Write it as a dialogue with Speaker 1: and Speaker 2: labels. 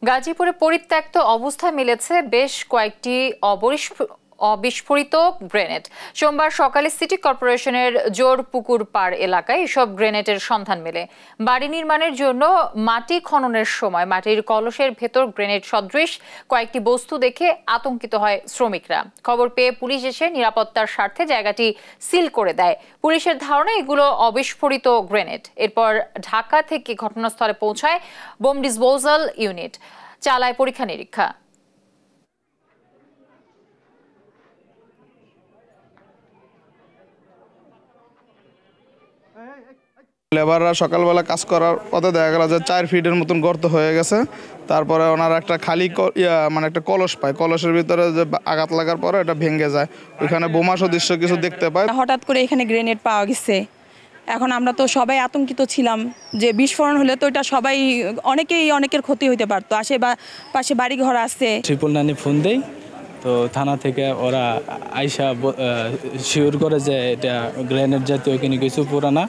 Speaker 1: গাজীপুরে পরিত্যক্ত অবস্থায় মিলেছে বেশ কয়েকটি অবিস্ফোরিত গ্রেনেড। সোমবার সকালে সিটি কর্পোরেশনের জোরপুকুর পাড় এলাকায় এসব গ্রেনেডের সন্ধান মেলে। বাড়ি নির্মাণের জন্য মাটি খননের সময় মাটির কলসের ভেতর গ্রেনেড সদৃশ কয়েকটি বস্তু দেখে আতঙ্কিত হয় শ্রমিকরা। খবর পেয়ে পুলিশ এসে নিরাপত্তার স্বার্থে জায়গাটি সিল করে দেয়। পুলিশের ধারণা এগুলো অবিস্ফোরিত গ্রেনেড। এরপর ঢাকা থেকে ঘটনাস্থলে পৌঁছায় বোম ডিসপোজাল ইউনিট, চালায় পরীক্ষা নিরীক্ষা।
Speaker 2: লেবাররা সকালবেলা কাজ করার পথে দেখা গেল যে 4 ফিটের মতন গর্ত হয়ে গেছে। তারপরে ওনারা একটা খালি একটা কলস পায়, কলসের ভিতরে যে আঘাত লাগার পরে এটা ভেঙে যায়। ওইখানে বোমা সদৃশ্য কিছু দেখতে পায়।
Speaker 3: হঠাৎ করে এখানে গ্রেনেড পাওয়া গেছে। এখন আমরা তো সবাই আতঙ্কিত ছিলাম যে বিস্ফোরণ হলে তো এটা সবাই অনেকের ক্ষতি হইতে পারতো। পাশে বাড়ি ঘর আছে।
Speaker 4: ট্রিপল নাইনে ফোন দেই, তো থানা থেকে ওরা আইসা শিওর করে যে এটা গ্রেনেড জাতীয় কিছু পুরানা।